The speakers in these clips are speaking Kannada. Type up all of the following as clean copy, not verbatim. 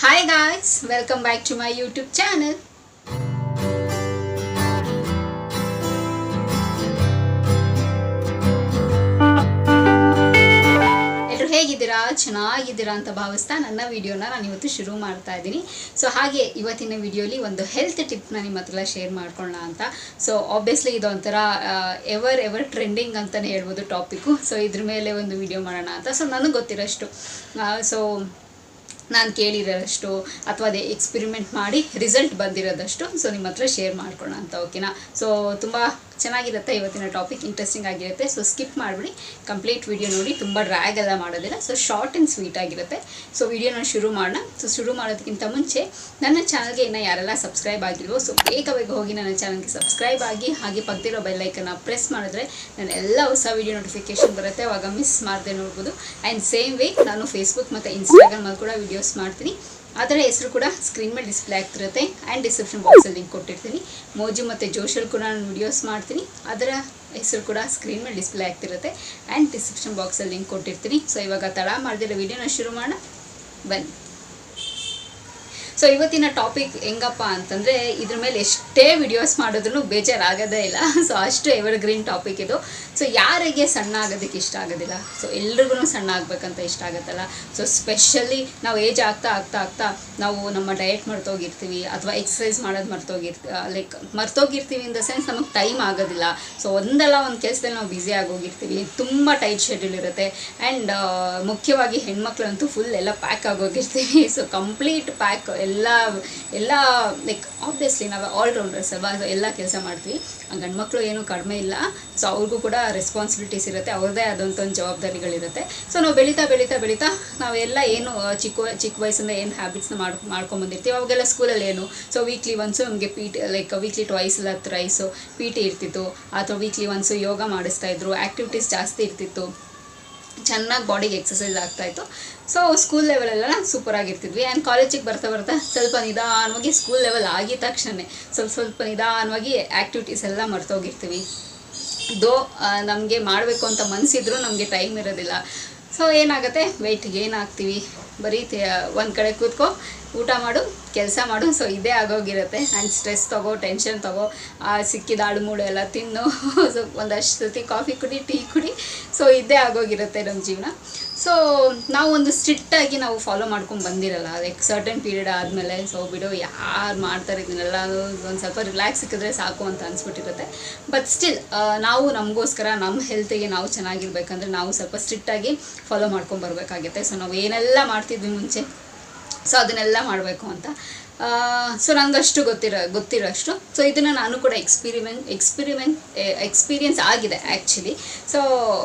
Hi guys, welcome back to my YouTube channel. ಎಲ್ಲರೂ ಹೇಗಿದ್ದೀರಾ? ಚೆನ್ನಾಗಿದ್ದೀರಾ ಅಂತ ಭಾವಿಸ್ತಾ ನನ್ನ ವಿಡಿಯೋನ ನಾನು ಇವತ್ತು ಶುರು ಮಾಡ್ತಾ ಇದ್ದೀನಿ. ಸೊ ಹಾಗೆ ಇವತ್ತಿನ ವಿಡಿಯೋಲಿ ಒಂದು ಹೆಲ್ತ್ ಟಿಪ್ನ ನಿಮ್ಮ ಹತ್ರ ಶೇರ್ ಮಾಡ್ಕೊಳ್ಳೋಣ ಅಂತ. ಸೊ ಆಬ್ವಿಯಸ್ಲಿ ಇದೊಂಥರ ಎವರ್ ಟ್ರೆಂಡಿಂಗ್ ಅಂತಲೇ ಹೇಳ್ಬೋದು ಟಾಪಿಕ್ಕು. ಸೊ ಇದ್ರ ಮೇಲೆ ಒಂದು ವಿಡಿಯೋ ಮಾಡೋಣ ಅಂತ. ಸೊ ನನಗೆ ಗೊತ್ತಿರೋಷ್ಟು ಸೊ ನಾನು ಕೇಳಿರೋದಷ್ಟು ಅಥವಾ ಅದೇ ಎಕ್ಸ್ಪೆರಿಮೆಂಟ್ ಮಾಡಿ ರಿಸಲ್ಟ್ ಬಂದಿರೋದಷ್ಟು ಸೊ ನಿಮ್ಮ ಹತ್ರ ಶೇರ್ ಮಾಡ್ಕೊಳ್ಳೋಣ ಅಂತ. ಓಕೆನಾ? ಸೊ ತುಂಬ ಚೆನ್ನಾಗಿರುತ್ತೆ ಇವತ್ತಿನ ಟಾಪಿಕ್, ಇಂಟ್ರೆಸ್ಟಿಂಗ್ ಆಗಿರುತ್ತೆ. ಸೊ ಸ್ಕಿಪ್ ಮಾಡಿಬಿಡಿ, ಕಂಪ್ಲೀಟ್ ವಿಡಿಯೋ ನೋಡಿ. ತುಂಬ ಡ್ರ್ಯಾಗ್ ಎಲ್ಲ ಮಾಡೋದಿಲ್ಲ, ಸೊ ಶಾರ್ಟ್ ಆ್ಯಂಡ್ ಸ್ವೀಟ್ ಆಗಿರುತ್ತೆ. ಸೊ ವಿಡಿಯೋನ ಶುರು ಮಾಡೋಣ. ಸೊ ಶುರು ಮಾಡೋದಕ್ಕಿಂತ ಮುಂಚೆ ನನ್ನ ಚಾನಲ್ಗೆ ಇನ್ನೂ ಯಾರೆಲ್ಲ ಸಬ್ಸ್ಕ್ರೈಬ್ ಆಗಿಲ್ವೋ ಸೊ ಬೇಗ ಹೋಗಿ ನನ್ನ ಚಾನಲ್ಗೆ ಸಬ್ಸ್ಕ್ರೈಬ್ ಆಗಿ, ಹಾಗೆ ಪಕ್ಕದಿರೋ ಬೆಲ್ಲೈಕನ್ನ ಪ್ರೆಸ್ ಮಾಡಿದ್ರೆ ನನ್ನ ಎಲ್ಲ ಹೊಸ ವಿಡಿಯೋ ನೋಟಿಫಿಕೇಷನ್ ಬರುತ್ತೆ, ಆವಾಗ ಮಿಸ್ ಮಾಡದೆ ನೋಡ್ಬೋದು. ಆ್ಯಂಡ್ ಸೇಮ್ ವೇ ನಾನು ಫೇಸ್ಬುಕ್ ಮತ್ತು ಇನ್ಸ್ಟಾಗ್ರಾಮಲ್ಲಿ ಕೂಡ ವಿಡಿಯೋಸ್ ಮಾಡ್ತೀನಿ. ಅದರ ಹೆಸರು ಕೂಡ ಸ್ಕ್ರೀನ್ ಮೇಲೆ ಡಿಸ್ಪ್ಲೇ ಆಗ್ತಿರುತ್ತೆ ಆ್ಯಂಡ್ ಡಿಸ್ಕ್ರಿಪ್ಷನ್ ಬಾಕ್ಸಲ್ಲಿ ಲಿಂಕ್ ಕೊಟ್ಟಿರ್ತೀನಿ. ಮೋಜು ಮತ್ತು ಜೋಶಲ್ಲಿ ಕೂಡ ನಾನು ವಿಡಿಯೋಸ್ ಮಾಡ್ತೀನಿ, ಅದರ ಹೆಸರು ಕೂಡ ಸ್ಕ್ರೀನ್ ಮೇಲೆ ಡಿಸ್ಪ್ಲೇ ಆಗ್ತಿರುತ್ತೆ ಆ್ಯಂಡ್ ಡಿಸ್ಕ್ರಿಪ್ಷನ್ ಬಾಕ್ಸಲ್ಲಿ ಲಿಂಕ್ ಕೊಟ್ಟಿರ್ತೀನಿ. ಸೊ ಇವಾಗ ತಡ ಮಾಡಿದಿರೋ ವಿಡಿಯೋನ ಶುರು ಮಾಡೋಣ, ಬನ್ನಿ. ಸೊ ಇವತ್ತಿನ ಟಾಪಿಕ್ ಹೆಂಗಪ್ಪ ಅಂತಂದರೆ ಇದ್ರ ಮೇಲೆ ಎಷ್ಟೇ ವಿಡಿಯೋಸ್ ಮಾಡಿದ್ರೂ ಬೇಜಾರಾಗೋದೇ ಇಲ್ಲ. ಸೊ ಅಷ್ಟು ಎವರ್ಗ್ರೀನ್ ಟಾಪಿಕ್ ಇದು. ಸೊ ಯಾರಿಗೆ ಸಣ್ಣ ಆಗೋದಕ್ಕೆ ಇಷ್ಟ ಆಗೋದಿಲ್ಲ? ಸೊ ಎಲ್ರಿಗೂ ಸಣ್ಣ ಆಗಬೇಕಂತ ಇಷ್ಟ ಆಗುತ್ತಲ್ಲ. ಸೊ ಸ್ಪೆಷಲಿ ನಾವು ಏಜ್ ಆಗ್ತಾ ನಾವು ನಮ್ಮ ಡಯಟ್ ಮರ್ತೋಗಿರ್ತೀವಿ ಅಥವಾ ಎಕ್ಸಸೈಸ್ ಮಾಡೋದು ಮರ್ತೋಗಿರ್ತೀವಿ ಇನ್ ದ ಸೆನ್ಸ್ ನಮಗೆ ಟೈಮ್ ಆಗೋದಿಲ್ಲ. ಸೊ ಒಂದಲ್ಲ ಒಂದು ಕೆಲಸದಲ್ಲಿ ನಾವು ಬ್ಯುಸಿ ಆಗೋಗಿರ್ತೀವಿ, ತುಂಬ ಟೈಟ್ ಶೆಡ್ಯೂಲ್ ಇರುತ್ತೆ. ಆ್ಯಂಡ್ ಮುಖ್ಯವಾಗಿ ಹೆಣ್ಮಕ್ಳಂತೂ ಫುಲ್ ಎಲ್ಲ ಪ್ಯಾಕ್ ಆಗೋಗಿರ್ತೀವಿ. ಸೊ ಕಂಪ್ಲೀಟ್ ಪ್ಯಾಕ್ ಎಲ್ಲ ಆಬ್ವಿಯಸ್ಲಿ ನಾವು ಆಲ್ರೌಂಡರ್ಸ್ ಅಲ್ವಾ, ಎಲ್ಲ ಕೆಲಸ ಮಾಡ್ತೀವಿ. ಗಂಡು ಮಕ್ಕಳು ಏನೂ ಕಡಿಮೆ ಇಲ್ಲ. ಸೊ ಅವ್ರಿಗೂ ಕೂಡ ರೆಸ್ಪಾನ್ಸಿಬಿಲಿಟೀಸ್ ಇರುತ್ತೆ, ಅವ್ರದ್ದೇ ಆದಂಥ ಒಂದು ಜವಾಬ್ದಾರಿಗಳಿರುತ್ತೆ. ಸೊ ನಾವು ಬೆಳೀತಾ ನಾವೆಲ್ಲ ಏನು ಚಿಕ್ಕ ವಯಸ್ಸಿಂದ ಏನು ಹ್ಯಾಬಿಟ್ಸ್ನ ಮಾಡ್ಕೊಂಬಂದಿರ್ತೀವಿ ಅವಾಗೆಲ್ಲ ಸ್ಕೂಲಲ್ಲಿ ಏನು. ಸೊ ವೀಕ್ಲಿ ಒನ್ಸು ನಮಗೆ ವೀಕ್ಲಿ ಟ್ವೈಸ್ ಇಲ್ಲ ಥ್ರೈಸು ಪಿ ಟಿ ಇರ್ತಿತ್ತು, ಅಥವಾ ವೀಕ್ಲಿ ಒನ್ಸು ಯೋಗ ಮಾಡಿಸ್ತಾಯಿದ್ರು, ಆ್ಯಕ್ಟಿವಿಟೀಸ್ ಜಾಸ್ತಿ ಇರ್ತಿತ್ತು, ಚೆನ್ನಾಗಿ ಬಾಡಿಗೆ ಎಕ್ಸಸೈಸ್ ಆಗ್ತಾಯಿತ್ತು. ಸೊ ಸ್ಕೂಲ್ ಲೆವೆಲೆಲ್ಲ ಸೂಪರಾಗಿರ್ತಿದ್ವಿ. ಆ್ಯಂಡ್ ಕಾಲೇಜಿಗೆ ಬರ್ತಾ ಸ್ವಲ್ಪ ನಿಧಾನವಾಗಿ ಸ್ಕೂಲ್ ಲೆವೆಲ್ ಆಗಿದ ತಕ್ಷಣ ಸ್ವಲ್ಪ ನಿಧಾನವಾಗಿ ಆ್ಯಕ್ಟಿವಿಟೀಸ್ ಎಲ್ಲ ಮರ್ತೋಗಿರ್ತೀವಿ. ನಮಗೆ ಮಾಡಬೇಕು ಅಂತ ಮನಸ್ಸಿದ್ರೂ ನಮಗೆ ಟೈಮ್ ಇರೋದಿಲ್ಲ. ಸೊ ಏನಾಗುತ್ತೆ, ವೆಯ್ಟ್ ಗೇನ್ ಆಗ್ತೀವಿ. ಬರೀ ಒಂದು ಕಡೆ ಕೂತ್ಕೊ, ಊಟ ಮಾಡು, ಕೆಲಸ ಮಾಡು. ಸೊ ಇದೇ ಆಗೋಗಿರುತ್ತೆ. ಆ್ಯಂಡ್ ಸ್ಟ್ರೆಸ್ ತಗೋ, ಟೆನ್ಷನ್ ತಗೋ, ಸಿಕ್ಕಿದ ಆಳುಮೂಳು ಎಲ್ಲ ತಿನ್ನು, ಸೊ ಒಂದಷ್ಟು ಸತಿ ಕಾಫಿ ಕುಡಿ, ಟೀ ಕುಡಿ. ಸೊ ಇದೇ ಆಗೋಗಿರುತ್ತೆ ನಮ್ಮ ಜೀವನ. ಸೊ ನಾವು ಒಂದು ಸ್ಟ್ರಿಕ್ಟಾಗಿ ನಾವು ಫಾಲೋ ಮಾಡ್ಕೊಂಡು ಬಂದಿರಲ್ಲ, ಸರ್ಟನ್ ಪೀರಿಯಡ್ ಆದಮೇಲೆ. ಸೊ ಬಿಡು, ಯಾರು ಮಾಡ್ತಾರೆ ಇದನ್ನೆಲ್ಲ, ಒಂದು ಸ್ವಲ್ಪ ರಿಲ್ಯಾಕ್ಸ್ ಸಿಕ್ಕಿದ್ರೆ ಸಾಕು ಅಂತ ಅನಿಸ್ಬಿಟ್ಟಿರುತ್ತೆ. ಬಟ್ ಸ್ಟಿಲ್ ನಾವು ನಮಗೋಸ್ಕರ ನಮ್ಮ ಹೆಲ್ತಿಗೆ ನಾವು ಚೆನ್ನಾಗಿರ್ಬೇಕಂದ್ರೆ ನಾವು ಸ್ವಲ್ಪ ಸ್ಟ್ರಿಕ್ಟಾಗಿ ಫಾಲೋ ಮಾಡ್ಕೊಂಡು ಬರಬೇಕಾಗುತ್ತೆ. ಸೊ ನಾವು ಏನೆಲ್ಲ ಮಾಡ್ತಿದ್ವಿ ಮುಂಚೆ, ಸೊ ಅದನ್ನೆಲ್ಲ ಮಾಡಬೇಕು ಅಂತ. ಸೊ ನನಗಷ್ಟು ಗೊತ್ತಿರೋ ಅಷ್ಟು. ಸೊ ಇದನ್ನು ನಾನು ಕೂಡ ಎಕ್ಸ್ಪೀರಿಯನ್ಸ್ ಆಗಿದೆ ಆ್ಯಕ್ಚುಲಿ. ಸೊ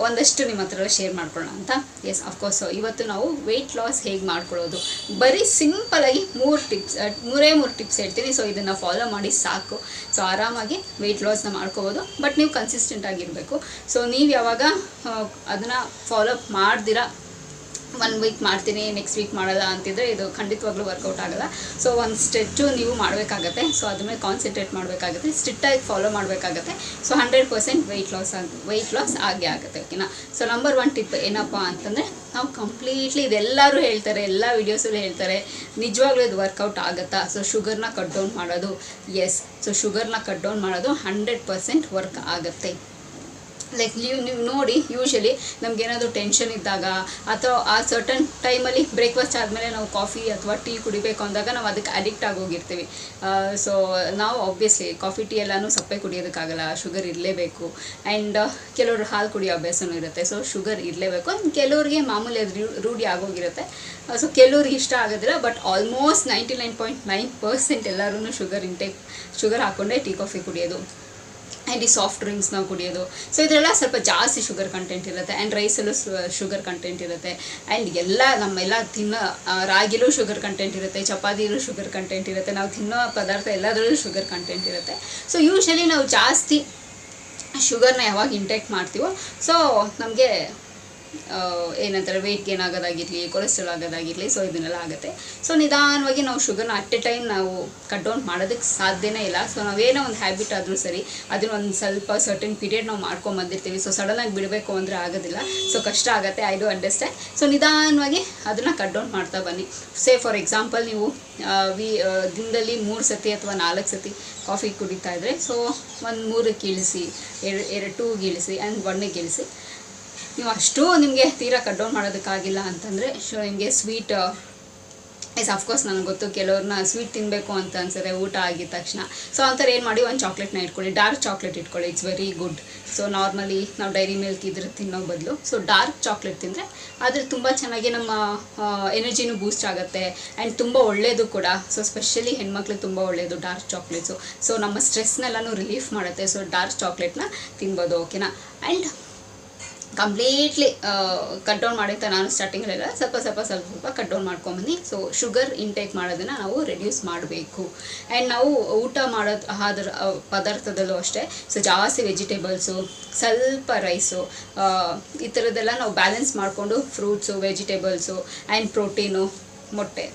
ಒಂದಷ್ಟು ನಿಮ್ಮ ಹತ್ರ ಶೇರ್ ಮಾಡ್ಕೊಳ್ಳೋಣ ಅಂತ. S, of course. ಸೊ ಇವತ್ತು ನಾವು ವೆಯ್ಟ್ ಲಾಸ್ ಹೇಗೆ ಮಾಡ್ಕೊಳ್ಳೋದು, ಬರೀ ಸಿಂಪಲಾಗಿ ಮೂರೇ ಮೂರು ಟಿಪ್ಸ್ ಹೇಳ್ತೀನಿ. ಸೊ ಇದನ್ನು ಫಾಲೋ ಮಾಡಿ ಸಾಕು. ಸೊ ಆರಾಮಾಗಿ ವೆಯ್ಟ್ ಲಾಸ್ನ ಮಾಡ್ಕೋಬೋದು. ಬಟ್ ನೀವು ಕನ್ಸಿಸ್ಟೆಂಟ್ ಆಗಿರಬೇಕು. ಸೊ ನೀವು ಯಾವಾಗ ಅದನ್ನು ಫಾಲೋ ಮಾಡ್ದಿರಾ 1 ವೀಕ್ ಮಾಡ್ತೀನಿ ನೆಕ್ಸ್ಟ್ ವೀಕ್ ಮಾಡಲ್ಲ ಅಂತಿದ್ರೆ ಇದು ಖಂಡಿತವಾಗ್ಲೂ ವರ್ಕೌಟ್ ಆಗೋಲ್ಲ. ಸೊ ಒಂದು ಸ್ಟ್ರೆಚ್ಚು ನೀವು ಮಾಡಬೇಕಾಗತ್ತೆ. ಸೊ ಅದ್ರ ಮೇಲೆ ಕಾನ್ಸಂಟ್ರೇಟ್ ಮಾಡಬೇಕಾಗುತ್ತೆ, ಸ್ಟ್ರಿಕ್ಟಾಗಿ ಫಾಲೋ ಮಾಡಬೇಕಾಗತ್ತೆ. ಸೊ 100% ವೆಯ್ಟ್ ಲಾಸ್ ಆಗೇ ಆಗುತ್ತೆ. ಓಕೆನಾ? ಸೊ ನಂಬರ್ 1 ಟಿಪ್ ಏನಪ್ಪ ಅಂತಂದರೆ, ನಾವು ಕಂಪ್ಲೀಟ್ಲಿ ಇದೆಲ್ಲರೂ ಹೇಳ್ತಾರೆ, ಎಲ್ಲ ವೀಡಿಯೋಸಲ್ಲೂ ಹೇಳ್ತಾರೆ, ನಿಜವಾಗ್ಲೂ ಇದು ವರ್ಕೌಟ್ ಆಗುತ್ತಾ? ಸೊ ಶುಗರ್ನ ಕಟ್ ಡೌನ್ ಮಾಡೋದು. ಎಸ್, ಸೊ ಶುಗರ್ನ ಕಟ್ ಡೌನ್ ಮಾಡೋದು 100% ವರ್ಕ್ ಆಗುತ್ತೆ. ನೀವು ನೋಡಿ, ಯೂಶಲಿ ನಮಗೇನಾದರೂ ಟೆನ್ಷನ್ ಇದ್ದಾಗ ಅಥವಾ ಆ ಸರ್ಟನ್ ಟೈಮಲ್ಲಿ ಬ್ರೇಕ್ಫಾಸ್ಟ್ ಆದಮೇಲೆ ನಾವು ಕಾಫಿ ಅಥವಾ ಟೀ ಕುಡಿಬೇಕು ಅಂದಾಗ ನಾವು ಅದಕ್ಕೆ ಅಡಿಕ್ಟ್ ಆಗೋಗಿರ್ತೀವಿ. ಸೊ ನಾವು ಆಬ್ವಿಯಸ್ಲಿ ಕಾಫಿ ಟೀ ಎಲ್ಲನೂ ಸಪ್ಪೆ ಕುಡಿಯೋದಕ್ಕಾಗಲ್ಲ, ಶುಗರ್ ಇರಲೇಬೇಕು. ಆ್ಯಂಡ್ ಕೆಲವರು ಹಾಲು ಕುಡಿಯೋ ಅಭ್ಯಾಸನೂ ಇರುತ್ತೆ. ಸೊ ಶುಗರ್ ಇರಲೇಬೇಕು. ಕೆಲವ್ರಿಗೆ ಮಾಮೂಲಿ ಅದು ರೂಢಿ ಆಗೋಗಿರುತ್ತೆ. ಸೊ ಕೆಲವ್ರಿಗೆ ಇಷ್ಟ ಆಗೋದಿಲ್ಲ. ಬಟ್ ಆಲ್ಮೋಸ್ಟ್ 99.9% ಎಲ್ಲರೂ ಶುಗರ್ ಹಾಕ್ಕೊಂಡೇ ಟೀ ಕಾಫಿ ಕುಡಿಯೋದು ಆ್ಯಂಡ್ ಈ ಸಾಫ್ಟ್ ಡ್ರಿಂಕ್ಸ್ನ ಕುಡಿಯೋದು. ಸೊ ಇದರೆಲ್ಲ ಸ್ವಲ್ಪ ಜಾಸ್ತಿ ಶುಗರ್ ಕಂಟೆಂಟ್ ಇರುತ್ತೆ. ಆ್ಯಂಡ್ ರೈಸಲ್ಲೂ ಶುಗರ್ ಕಂಟೆಂಟ್ ಇರುತ್ತೆ. ಆ್ಯಂಡ್ ನಮ್ಮೆಲ್ಲ ತಿನ್ನೋ ರಾಗಿಲೂ ಶುಗರ್ ಕಂಟೆಂಟ್ ಇರುತ್ತೆ, ಚಪಾತಿಲೂ ಶುಗರ್ ಕಂಟೆಂಟ್ ಇರುತ್ತೆ, ನಾವು ತಿನ್ನೋ ಪದಾರ್ಥ ಎಲ್ಲದರಲ್ಲೂ ಶುಗರ್ ಕಂಟೆಂಟ್ ಇರುತ್ತೆ. ಸೊ ಯೂಶಲಿ ನಾವು ಜಾಸ್ತಿ ಶುಗರ್ನ ಯಾವಾಗ ಇಂಟೇಕ್ ಮಾಡ್ತೀವೋ ಸೊ ನಮಗೆ ಏನಂತಾರೆ ವೆಯ್ಟ್ ಗೇನ್ ಆಗೋದಾಗಿರಲಿ, ಕೊಲೆಸ್ಟ್ರಾಲ್ ಆಗೋದಾಗಿರಲಿ, ಸೊ ಇದನ್ನೆಲ್ಲ ಆಗುತ್ತೆ. ಸೊ ನಿಧಾನವಾಗಿ ನಾವು ಶುಗರ್ನ ಅಟ್ ಎ ಟೈಮ್ ನಾವು ಕಟ್ ಡೌನ್ ಮಾಡೋದಕ್ಕೆ ಸಾಧ್ಯನೇ ಇಲ್ಲ. ಸೊ ನಾವೇನೋ ಒಂದು ಹ್ಯಾಬಿಟ್ ಆದರೂ ಸರಿ ಅದನ್ನ ಒಂದು ಸ್ವಲ್ಪ ಸರ್ಟನ್ ಪೀರಿಯಡ್ ನಾವು ಮಾಡ್ಕೊಂಬಂದಿರ್ತೀವಿ. ಸೊ ಸಡನ್ನಾಗಿ ಬಿಡಬೇಕು ಅಂದರೆ ಆಗೋದಿಲ್ಲ, ಸೊ ಕಷ್ಟ ಆಗುತ್ತೆ, ಐ ಡು ಅಂಡರ್ಸ್ಟ್ಯಾಂಡ್. ಸೊ ನಿಧಾನವಾಗಿ ಅದನ್ನು ಕಟ್ ಡೌನ್ ಮಾಡ್ತಾ ಬನ್ನಿ. ಫಾರ್ ಎಕ್ಸಾಂಪಲ್ ನೀವು ದಿನದಲ್ಲಿ 3 ಸತಿ ಅಥವಾ 4 ಸತಿ ಕಾಫಿ ಕುಡಿತಾ ಇದ್ದರೆ, ಸೊ ಒಂದು 3ಕ್ಕೆ ಇಳಿಸಿ, 2ಗೆ ಇಳಿಸಿ ಆ್ಯಂಡ್ 1ಗೆ ಇಳಿಸಿ. ನೀವು ಅಷ್ಟು ನಿಮಗೆ ತೀರಾ ಕಟ್ ಡೌನ್ ಮಾಡೋದಕ್ಕಾಗಿಲ್ಲ ಅಂತಂದರೆ ನಿಮಗೆ ಸ್ವೀಟ್ ಅಫ್ಕೋರ್ಸ್ ನನಗೆ ಗೊತ್ತು ಕೆಲವ್ರನ್ನ ಸ್ವೀಟ್ ತಿನ್ನಬೇಕು ಅಂತ ಅನ್ಸುತ್ತೆ ಊಟ ಆಗಿದ ತಕ್ಷಣ. ಸೊ ಅಂಥವ್ರು ಏನು ಮಾಡಿ, ಒಂದು ಚಾಕ್ಲೇಟ್ನ ಇಟ್ಕೊಳ್ಳಿ, ಡಾರ್ಕ್ ಚಾಕ್ಲೇಟ್ ಇಟ್ಕೊಳ್ಳಿ, it's very good. So normally ನಾವು ಡೈರಿ ಮಿಲ್ಕ್ ಇದ್ರೆ ತಿನ್ನೋ ಬದಲು ಸೊ ಡಾರ್ಕ್ ಚಾಕ್ಲೇಟ್ ತಿಂದರೆ ಆದರೆ ತುಂಬ ಚೆನ್ನಾಗಿ ನಮ್ಮ ಎನರ್ಜಿನೂ ಬೂಸ್ಟ್ ಆಗುತ್ತೆ ಆ್ಯಂಡ್ ತುಂಬ ಒಳ್ಳೆಯದು ಕೂಡ. ಸೊ ಸ್ಪೆಷಲಿ ಹೆಣ್ಮಕ್ಳಿಗೆ ತುಂಬ ಒಳ್ಳೆಯದು ಡಾರ್ಕ್ ಚಾಕ್ಲೇಟ್ಸು. ಸೊ ನಮ್ಮ ಸ್ಟ್ರೆಸ್ನೆಲ್ಲನೂ ರಿಲೀಫ್ ಮಾಡುತ್ತೆ. ಸೊ ಡಾರ್ಕ್ ಚಾಕ್ಲೇಟ್ನ ತಿನ್ಬೋದು, ಓಕೆನಾ. ಆ್ಯಂಡ್ ಕಂಪ್ಲೀಟ್ಲಿ ಕಟ್ ಡೌನ್ ಮಾಡಿರ್ತಾ ನಾನು ಸ್ಟಾರ್ಟಿಂಗಲ್ಲೆಲ್ಲ ಸ್ವಲ್ಪ ಕಟ್ ಡೌನ್ ಮಾಡ್ಕೊಂಬನ್ನಿ. ಸೊ ಶುಗರ್ ಇಂಟೇಕ್ ಮಾಡೋದನ್ನು ನಾವು ರೆಡ್ಯೂಸ್ ಮಾಡಬೇಕು. ಆ್ಯಂಡ್ ನಾವು ಊಟ ಮಾಡೋದು ಪದಾರ್ಥದಲ್ಲೂ ಅಷ್ಟೇ. ಸೊ ಜಾಸ್ತಿ ವೆಜಿಟೇಬಲ್ಸು, ಸ್ವಲ್ಪ ರೈಸು, ಈ ಥರದ್ದೆಲ್ಲ ನಾವು ಬ್ಯಾಲೆನ್ಸ್ ಮಾಡಿಕೊಂಡು ಫ್ರೂಟ್ಸು, ವೆಜಿಟೇಬಲ್ಸು ಆ್ಯಂಡ್ ಪ್ರೋಟೀನು, ಮೊಟ್ಟೆ,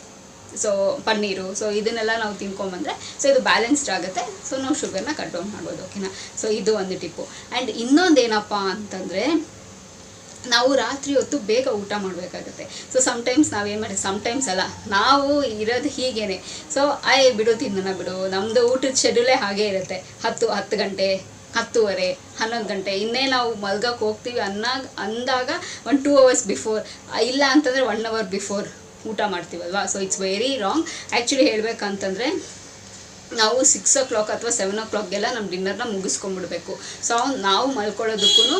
ಸೊ ಪನ್ನೀರು, ಸೊ ಇದನ್ನೆಲ್ಲ ನಾವು ತಿನ್ಕೊಂಬಂದರೆ ಸೊ ಇದು ಬ್ಯಾಲೆನ್ಸ್ಡ್ ಆಗುತ್ತೆ. ಸೊ ನಾವು ಶುಗರ್ನ ಕಟ್ ಡೌನ್ ಮಾಡ್ಬೋದು, ಓಕೆನಾ. ಸೊ ಇದು ಒಂದು ಟಿಪ್ಪು. ಆ್ಯಂಡ್ ಇನ್ನೊಂದೇನಪ್ಪ ಅಂತಂದರೆ ನಾವು ರಾತ್ರಿ ಹೊತ್ತು ಬೇಗ ಊಟ ಮಾಡಬೇಕಾಗುತ್ತೆ. ಸೊ ಸಮಟೈಮ್ಸ್ ನಾವೇನು ಮಾಡಿ, ಸಮಟೈಮ್ಸ್ ಅಲ್ಲ, ನಾವು ಇರೋದು ಹೀಗೇ. ಸೊ ಬಿಡು ತಿನ್ನೋಣ ಬಿಡು, ನಮ್ಮದು ಊಟದ ಶೆಡ್ಯೂಲೇ ಹಾಗೇ ಇರುತ್ತೆ. 10 ಗಂಟೆ, 10:30, 11 ಗಂಟೆ ಇನ್ನೇ ನಾವು ಮಲ್ಗಕ್ಕೆ ಹೋಗ್ತೀವಿ ಅಂದಾಗ 1-2 hours ಬಿಫೋರ್, ಇಲ್ಲ ಅಂತಂದರೆ 1 hour ಬಿಫೋರ್ ಊಟ ಮಾಡ್ತೀವಲ್ವಾ. So it's very wrong. Actually ಹೇಳಬೇಕಂತಂದರೆ ನಾವು 6 o'clock ಅಥವಾ 7 o'clockಗೆಲ್ಲ ನಮ್ಮ ಡಿನ್ನರ್ನ ಮುಗಿಸ್ಕೊಂಡ್ಬಿಡ್ಬೇಕು. ಸೊ ನಾವು ಮಲ್ಕೊಳ್ಳೋದಕ್ಕೂ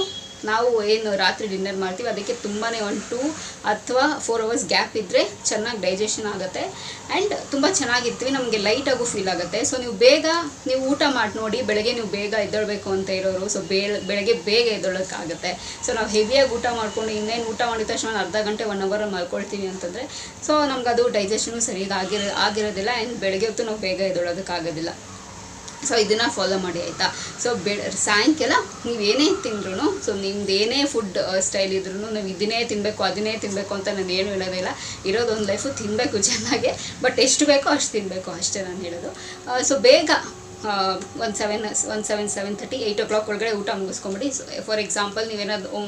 ನಾವು ಏನು ರಾತ್ರಿ ಡಿನ್ನರ್ ಮಾಡ್ತೀವಿ ಅದಕ್ಕೆ ತುಂಬಾ 1-2 ಅಥವಾ 4 hours ಗ್ಯಾಪ್ ಇದ್ದರೆ ಚೆನ್ನಾಗಿ ಡೈಜೆಷನ್ ಆಗುತ್ತೆ ಆ್ಯಂಡ್ ತುಂಬ ಚೆನ್ನಾಗಿರ್ತೀವಿ, ನಮಗೆ ಲೈಟಾಗೂ ಫೀಲ್ ಆಗುತ್ತೆ. ಸೊ ನೀವು ಊಟ ಮಾಡಿ ನೋಡಿ, ಬೆಳಗ್ಗೆ ನೀವು ಬೇಗ ಎದ್ದೇಳಬೇಕು ಅಂತ ಇರೋರು, ಸೊ ಬೆಳಗ್ಗೆ ಬೇಗ ಎದ್ದೇಳೋಕ್ಕಾಗುತ್ತೆ. ಸೊ ನಾವು ಹೆವಿಯಾಗಿ ಊಟ ಮಾಡಿಕೊಂಡು ಇನ್ನೇನು ಊಟ ಮಾಡಿದ ತಕ್ಷಣ 1/2 ಗಂಟೆ 1 hour ಮಲ್ಕೊಳ್ತೀವಿ ಅಂತಂದರೆ ಸೊ ನಮ್ಗೆ ಅದು ಡೈಜೆಷನು ಸರಿಯಾಗಿ ಆಗಿರೋದಿಲ್ಲ ಆ್ಯಂಡ್ ಬೆಳಗ್ಗೆ ಹೊತ್ತು ನಾವು ಬೇಗ ಎದ್ದೇಳೋದಕ್ಕಾಗೋದಿಲ್ಲ. ಸೊ ಇದನ್ನು ಫಾಲೋ ಮಾಡಿ, ಆಯಿತಾ. ಸೊ ಸಾಯಂಕಾಲ ನೀವೇನೇ ತಿಂದ್ರೂ, ಸೊ ನಿಮ್ದು ಏನೇ ಫುಡ್ ಸ್ಟೈಲ್ ಇದ್ರೂ ನೀವು ಇದನ್ನೇ ತಿನ್ನಬೇಕು ಅದನ್ನೇ ತಿನ್ನಬೇಕು ಅಂತ ನಾನು ಏನು ಹೇಳೋದಿಲ್ಲ. ಇರೋದೊಂದು ಲೈಫು ತಿನ್ನಬೇಕು ಚೆನ್ನಾಗೆ, ಬಟ್ ಎಷ್ಟು ಬೇಕೋ ಅಷ್ಟು ತಿನ್ನಬೇಕು ಅಷ್ಟೇ ನಾನು ಹೇಳೋದು. ಸೊ ಬೇಗ 7:30, 8 o'clock ಒಳಗಡೆ ಊಟ ಮುಗಿಸ್ಕೊಂಬಿಡಿ. ಸೊ ಫಾರ್ ಎಕ್ಸಾಂಪಲ್ ನೀವೇನಾದ್ರು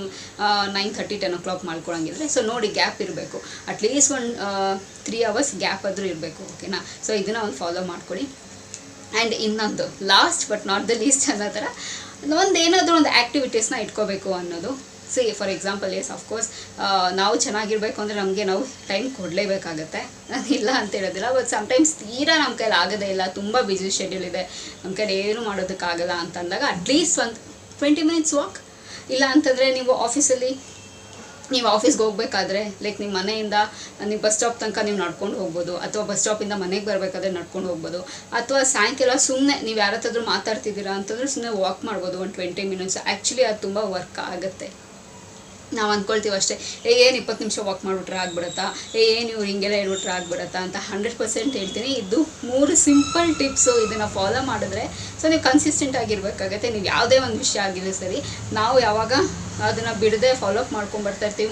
9:30, 10 o'clock ಮಾಡ್ಕೊಳಂಗಿದ್ರೆ ಸೊ ನೋಡಿ ಗ್ಯಾಪ್ ಇರಬೇಕು, ಅಟ್ಲೀಸ್ಟ್ ಒಂದು 3 hours ಗ್ಯಾಪ್ ಆದರೂ ಇರಬೇಕು, ಓಕೆನಾ. ಸೊ ಇದನ್ನು ಒಂದು ಫಾಲೋ ಮಾಡ್ಕೊಳ್ಳಿ. ಆ್ಯಂಡ್ ಇನ್ನೊಂದು last but not the least ಅನ್ನೋ ಥರ ಏನಾದರೂ ಒಂದು ಆ್ಯಕ್ಟಿವಿಟೀಸ್ನ ಇಟ್ಕೋಬೇಕು ಅನ್ನೋದು. ಸಿ ಫಾರ್ ಎಕ್ಸಾಂಪಲ್ ಅಫ್ಕೋರ್ಸ್ ನಾವು ಚೆನ್ನಾಗಿರಬೇಕು ಅಂದರೆ ನಮಗೆ ನಾವು ಟೈಮ್ ಕೊಡಲೇಬೇಕಾಗತ್ತೆ, ಇಲ್ಲ ಅಂತ ಹೇಳೋದಿಲ್ಲ. ಬಟ್ ಸಮ್ಟೈಮ್ಸ್ ತೀರಾ ನಮ್ಮ ಕೈಲಿ ಆಗೋದೇ ಇಲ್ಲ, ತುಂಬ ಬ್ಯುಸಿ ಶೆಡ್ಯೂಲ್ ಇದೆ, ನಮ್ಮ ಕೈಲಿ ಏನೂ ಮಾಡೋದಕ್ಕಾಗಲ್ಲ ಅಂತಂದಾಗ ಅಟ್ಲೀಸ್ಟ್ ಒಂದು 20 minutes ವಾಕ್. ಇಲ್ಲ ಅಂತಂದರೆ ನೀವು ಆಫೀಸ್ಗೆ ಹೋಗ್ಬೇಕಾದ್ರೆ ಲೈಕ್ ನಿಮ್ಮ ಮನೆಯಿಂದ ನೀವು ಬಸ್ ಸ್ಟಾಪ್ ತನಕ ನೀವು ನಡ್ಕೊಂಡು ಹೋಗ್ಬೋದು, ಅಥವಾ ಬಸ್ ಸ್ಟಾಪಿಂದ ಮನೆಗೆ ಬರಬೇಕಾದ್ರೆ ನಡ್ಕೊಂಡು ಹೋಗ್ಬೋದು, ಅಥವಾ ಸಾಯಂಕಾಲ ಸುಮ್ಮನೆ ನೀವು ಯಾರತ್ತಾದ್ರೂ ಮಾತಾಡ್ತಿದ್ದೀರಾ ಅಂತಂದರೆ ಸುಮ್ಮನೆ ವಾಕ್ ಮಾಡ್ಬೋದು ಒಂದು 20 minutes. ಆ್ಯಕ್ಚುಲಿ ಅದು ತುಂಬ ವರ್ಕ್ ಆಗುತ್ತೆ. ನಾವು ಅಂದ್ಕೊಳ್ತೀವಿ ಅಷ್ಟೇ, ಏನು 20 ನಿಮಿಷ ವಾಕ್ ಮಾಡಿಬಿಟ್ರೆ ಆಗ್ಬಿಡುತ್ತಾ, ಏನು ಇವ್ರು ಹಿಂಗೆಲ್ಲ ಹೇಳ್ಬಿಟ್ರೆ ಆಗ್ಬಿಡುತ್ತಾ ಅಂತ. 100% ಹೇಳ್ತೀನಿ, ಇದು 3 ಸಿಂಪಲ್ ಟಿಪ್ಸು. ಇದನ್ನು ಫಾಲೋ ಮಾಡಿದ್ರೆ ಸೊ ನೀವು ಕನ್ಸಿಸ್ಟೆಂಟ್ ಆಗಿರಬೇಕಾಗತ್ತೆ. ನೀವು ಯಾವುದೇ ಒಂದು ವಿಷಯ ಆಗಿರಲಿ ಸರಿ, ನಾವು ಯಾವಾಗ ಅದನ್ನು ಬಿಡದೆ ಫಾಲೋ ಅಪ್ ಮಾಡ್ಕೊಂಬರ್ತಾಯಿರ್ತೀವಿ,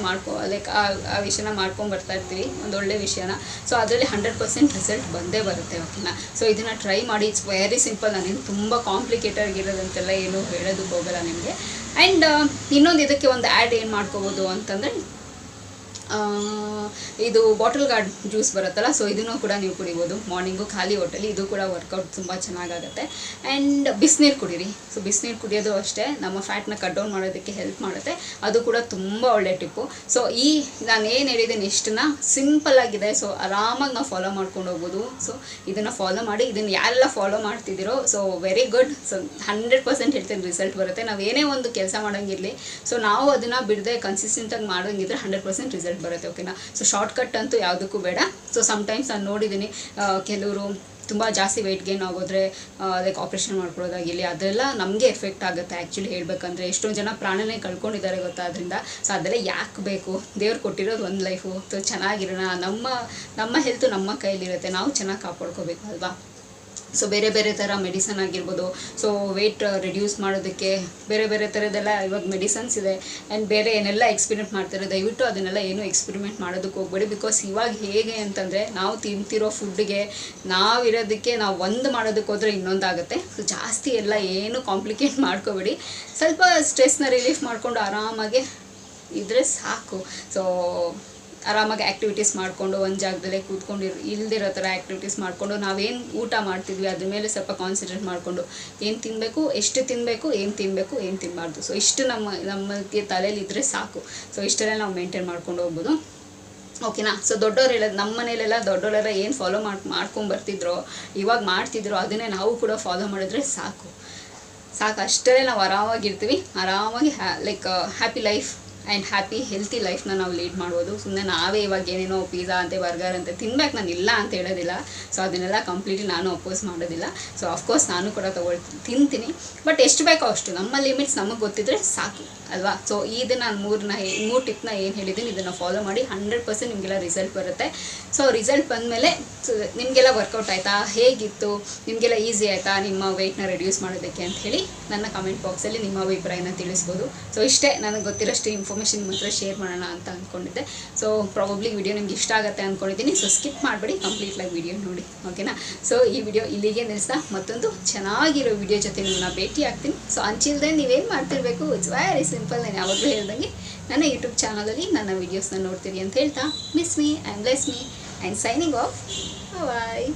ಲೈಕ್ ಆ ವಿಷಯನ ಮಾಡ್ಕೊಂಬರ್ತಾಯಿರ್ತೀವಿ, ಒಂದು ಒಳ್ಳೆ ವಿಷಯನ. ಸೊ ಅದರಲ್ಲಿ 100% ರಿಸಲ್ಟ್ ಬಂದೇ ಬರುತ್ತೆ, ಓಕೆನಾ. ಸೊ ಇದನ್ನು ಟ್ರೈ ಮಾಡಿ, ಇಟ್ಸ್ ವೆರಿ ಸಿಂಪಲ್. ನಾನೇನು ತುಂಬ ಕಾಂಪ್ಲಿಕೇಟೆಡ್ ಆಗಿರೋದಂತೆಲ್ಲ ಏನು ಹೇಳೋದಕ್ಕೆ ಹೋಗಲ್ಲ ನಿಮಗೆ. ಆ್ಯಂಡ್ ಇನ್ನೊಂದು ಇದಕ್ಕೆ ಒಂದು ಆ್ಯಡ್ ಏನು ಮಾಡ್ಕೋಬೋದು ಅಂತಂದರೆ, ಇದು ಬಾಟಲ್ ಗಾರ್ಡ್ ಜ್ಯೂಸ್ ಬರುತ್ತಲ್ಲ, ಸೊ ಇದನ್ನು ಕೂಡ ನೀವು ಕುಡಿಬೋದು ಮಾರ್ನಿಂಗು ಖಾಲಿ ಹೊಟ್ಟೆಲಿ. ಇದು ಕೂಡ ವರ್ಕೌಟ್ ತುಂಬ ಚೆನ್ನಾಗಾಗುತ್ತೆ. ಆ್ಯಂಡ್ ಬಿಸಿನೀರು ಕುಡೀರಿ. ಸೊ ಬಿಸಿನೀರು ಕುಡಿಯೋದು ಅಷ್ಟೇ ನಮ್ಮ ಫ್ಯಾಟ್ನ ಕಟ್ ಡೌನ್ ಮಾಡೋದಕ್ಕೆ ಹೆಲ್ಪ್ ಮಾಡುತ್ತೆ, ಅದು ಕೂಡ ತುಂಬ ಒಳ್ಳೆ ಟಿಪ್ಪು. ಸೊ ನಾನು ಏನು ಹೇಳಿದ್ದೀನಿ ಇಷ್ಟನ್ನ ಸಿಂಪಲ್ ಆಗಿದೆ, ಸೊ ಆರಾಮಾಗಿ ನಾವು ಫಾಲೋ ಮಾಡ್ಕೊಂಡು ಹೋಗ್ಬೋದು. ಸೊ ಇದನ್ನು ಫಾಲೋ ಮಾಡಿ, ಇದನ್ನು ಯಾರೆಲ್ಲ ಫಾಲೋ ಮಾಡ್ತಿದ್ದೀರೋ ಸೊ ವೆರಿ ಗುಡ್. ಸೊ 100% ಹೇಳ್ತೀನಿ ರಿಸಲ್ಟ್ ಬರುತ್ತೆ. ನಾವು ಏನೇ ಒಂದು ಕೆಲಸ ಮಾಡೋಂಗಿರಲಿ, ಸೊ ನಾವು ಅದನ್ನು ಬಿಡದೆ ಕನ್ಸಿಸ್ಟೆಂಟಾಗಿ ಮಾಡೋಂಗಿದ್ರೆ 100% ರಿಸಲ್ಟ್ ಬರುತ್ತೆ, ಓಕೆನಾ. ಸೊ ಶಾರ್ಟ್ಕಟ್ ಅಂತೂ ಯಾವುದಕ್ಕೂ ಬೇಡ. ಸೊ ಸಮ್ಟೈಮ್ಸ್ ನಾನು ನೋಡಿದ್ದೀನಿ ಕೆಲವರು ತುಂಬ ಜಾಸ್ತಿ ವೆಯ್ಟ್ ಗೇನ್ ಆಗೋದ್ರೆ ಲೈಕ್ ಆಪ್ರೇಷನ್ ಮಾಡ್ಕೊಳ್ಳೋದಾಗಿರಲಿ, ಅದೆಲ್ಲ ನಮಗೆ ಎಫೆಕ್ಟ್ ಆಗುತ್ತೆ. ಆ್ಯಕ್ಚುಲಿ ಹೇಳಬೇಕಂದ್ರೆ ಎಷ್ಟೊಂದು ಜನ ಪ್ರಾಣನೇ ಕಳ್ಕೊಂಡಿದ್ದಾರೆ ಗೊತ್ತಾದ್ರಿಂದ. ಸೊ ಅದೆಲ್ಲ ಯಾಕೆ ಬೇಕು? ದೇವ್ರು ಕೊಟ್ಟಿರೋದು ಒಂದು ಲೈಫು, ಸೊ ಚೆನ್ನಾಗಿರೋಣ. ನಮ್ಮ ಹೆಲ್ತು ನಮ್ಮ ಕೈಲಿರುತ್ತೆ, ನಾವು ಚೆನ್ನಾಗಿ ಕಾಪಾಡ್ಕೋಬೇಕು ಅಲ್ವಾ. ಸೊ ಬೇರೆ ಬೇರೆ ಥರ ಮೆಡಿಸನ್ ಆಗಿರ್ಬೋದು, ಸೊ ವೆಯ್ಟ್ ರಿಡ್ಯೂಸ್ ಮಾಡೋದಕ್ಕೆ ಬೇರೆ ಬೇರೆ ಥರದ್ದೆಲ್ಲ ಇವಾಗ ಮೆಡಿಸನ್ಸ್ ಇದೆ. ಆ್ಯಂಡ್ ಬೇರೆ ಏನೆಲ್ಲ ಎಕ್ಸ್ಪೆರಿಮೆಂಟ್ ಮಾಡ್ತಾರೆ, ದಯವಿಟ್ಟು ಅದನ್ನೆಲ್ಲ ಏನು ಎಕ್ಸ್ಪೆರಿಮೆಂಟ್ ಮಾಡೋದಕ್ಕೆ ಹೋಗ್ಬೇಡಿ. ಬಿಕಾಸ್ ಇವಾಗ ಹೇಗೆ ಅಂತಂದರೆ ನಾವು ತಿಂತಿರೋ ಫುಡ್ಗೆ ನಾವಿರೋದಕ್ಕೆ ನಾವು ಒಂದು ಮಾಡೋದಕ್ಕೆ ಹೋದರೆ ಇನ್ನೊಂದಾಗುತ್ತೆ. ಸೊ ಜಾಸ್ತಿ ಎಲ್ಲ ಏನು ಕಾಂಪ್ಲಿಕೇಟ್ ಮಾಡ್ಕೋಬೇಡಿ, ಸ್ವಲ್ಪ ಸ್ಟ್ರೆಸ್ನ ರಿಲೀಫ್ ಮಾಡಿಕೊಂಡು ಆರಾಮಾಗಿ ಇದ್ದರೆ ಸಾಕು. ಸೊ ಆರಾಮಾಗಿ ಆ್ಯಕ್ಟಿವಿಟೀಸ್ ಮಾಡಿಕೊಂಡು ಒಂದು ಜಾಗದಲ್ಲೇ ಕೂತ್ಕೊಂಡು ಇಲ್ದಿರೋ ಥರ ಆ್ಯಕ್ಟಿವಿಟೀಸ್ ಮಾಡಿಕೊಂಡು ನಾವೇನು ಊಟ ಮಾಡ್ತಿದ್ವಿ ಅದ್ರ ಮೇಲೆ ಸ್ವಲ್ಪ ಕಾನ್ಸಂಟ್ರೇಟ್ ಮಾಡಿಕೊಂಡು ಏನು ತಿನ್ನಬೇಕು, ಎಷ್ಟು ತಿನ್ನಬೇಕು, ಏನು ತಿನ್ನಬೇಕು, ಏನು ತಿನ್ನಬಾರ್ದು, ಸೊ ಇಷ್ಟು ನಮಗೆ ತಲೆಯಲ್ಲಿ ಇದ್ದರೆ ಸಾಕು. ಸೊ ಇಷ್ಟೆಲ್ಲ ನಾವು ಮೇಂಟೈನ್ ಮಾಡ್ಕೊಂಡು ಹೋಗ್ಬೋದು. ಓಕೆನಾ. ಸೊ ದೊಡ್ಡವ್ರು ಹೇಳೋದು, ನಮ್ಮ ಮನೇಲೆಲ್ಲ ದೊಡ್ಡವರೆಲ್ಲ ಏನು ಫಾಲೋ ಮಾಡ್ಕೊಂಬರ್ತಿದ್ರೋ, ಇವಾಗ ಮಾಡ್ತಿದ್ರೋ ಅದನ್ನೇ ನಾವು ಕೂಡ ಫಾಲೋ ಮಾಡಿದ್ರೆ ಸಾಕು. ಅಷ್ಟೇ ನಾವು ಆರಾಮಾಗಿರ್ತೀವಿ, ಆರಾಮಾಗಿ like happy life and happy healthy ಲೈಫ್ನ ನಾವು ಲೀಡ್ ಮಾಡ್ಬೋದು. ಸುಮ್ಮನೆ ನಾವೇ ಇವಾಗ ಏನೇನೋ ಪಿಜ್ಜಾ ಅಂತೆ ಬರ್ಗರ್ ಅಂತೆ ತಿನ್ಬೇಕು, ನಾನು ಇಲ್ಲ ಅಂತ ಹೇಳೋದಿಲ್ಲ. ಸೊ ಅದನ್ನೆಲ್ಲ ಕಂಪ್ಲೀಟ್ಲಿ ನಾನು ಅಪೋಸ್ ಮಾಡೋದಿಲ್ಲ. ಸೊ ಅಫ್ಕೋರ್ಸ್ ನಾನು ಕೂಡ ತಿಂತೀನಿ, ಬಟ್ ಎಷ್ಟು ಬೇಕೋ ಅಷ್ಟು ನಮ್ಮ ಲಿಮಿಟ್ಸ್ ನಮಗೆ ಗೊತ್ತಿದ್ರೆ ಸಾಕು ಅಲ್ವಾ. ಸೊ ಇದನ್ನು ನಾನು ಮೂರು ಟಿಪ್ನ ಏನು ಹೇಳಿದ್ದೀನಿ ಇದನ್ನು ಫಾಲೋ ಮಾಡಿ 100% ನಿಮಗೆಲ್ಲ ರಿಸಲ್ಟ್ ಬರುತ್ತೆ. ಸೊ ರಿಸಲ್ಟ್ ಬಂದಮೇಲೆ ಸೊ ನಿಮಗೆಲ್ಲ ವರ್ಕೌಟ್ ಆಯಿತಾ, ಹೇಗಿತ್ತು, ನಿಮಗೆಲ್ಲ ಈಸಿ ಆಯಿತಾ ನಿಮ್ಮ ವೆಯ್ಟ್ನ ರಿಡ್ಯೂಸ್ ಮಾಡೋದಕ್ಕೆ ಅಂತ ಹೇಳಿ ನನ್ನ ಕಮೆಂಟ್ ಬಾಕ್ಸಲ್ಲಿ ನಿಮ್ಮ ಅಭಿಪ್ರಾಯನ ತಿಳಿಸ್ಬೋದು. ಸೊ ಇಷ್ಟೇ ನನಗೆ ಗೊತ್ತಿರೋಷ್ಟು ಇನ್ಫಾರ್ಮೇಷನ್ ನಿಮ್ಮ ಹತ್ರ ಶೇರ್ ಮಾಡೋಣ ಅಂತ ಅಂದ್ಕೊಂಡಿದ್ದೆ. ಸೊ ಪ್ರಾಬಬ್ಲಿ ವಿಡಿಯೋ ನಿಮ್ಗೆ ಇಷ್ಟ ಆಗುತ್ತೆ ಅಂದ್ಕೊಂಡಿದ್ದೀನಿ. ಸೊ ಸ್ಕಿಪ್ ಮಾಡಬೇಡಿ, ಕಂಪ್ಲೀಟಾಗಿ ವಿಡಿಯೋ ನೋಡಿ, ಓಕೆನಾ. ಸೊ ಈ ವಿಡಿಯೋ ಇಲ್ಲಿಗೆ ನಿಲ್ಲಿಸ್ತಾ ಮತ್ತೊಂದು ಚೆನ್ನಾಗಿರೋ ವಿಡಿಯೋ ಜೊತೆ ನಿಮ್ಮನ್ನ ಭೇಟಿ ಆಗ್ತೀನಿ. ಸೊ ಅಂಚಿಲ್ದೆ ನೀವೇನು ಮಾಡ್ತಿರ್ಬೇಕು, ಇಟ್ಸ್ ವೆರಿ ಸಿಂಪಲ್. ನಾನು ಯಾವಾಗಲೂ ಹೇಳ್ದಂಗೆ ನನ್ನ ಯೂಟ್ಯೂಬ್ ಚಾನಲಲ್ಲಿ ನನ್ನ ವೀಡಿಯೋಸ್ನ ನೋಡ್ತೀರಿ ಅಂತ ಹೇಳ್ತಾ miss me and bless me and signing off. Bye.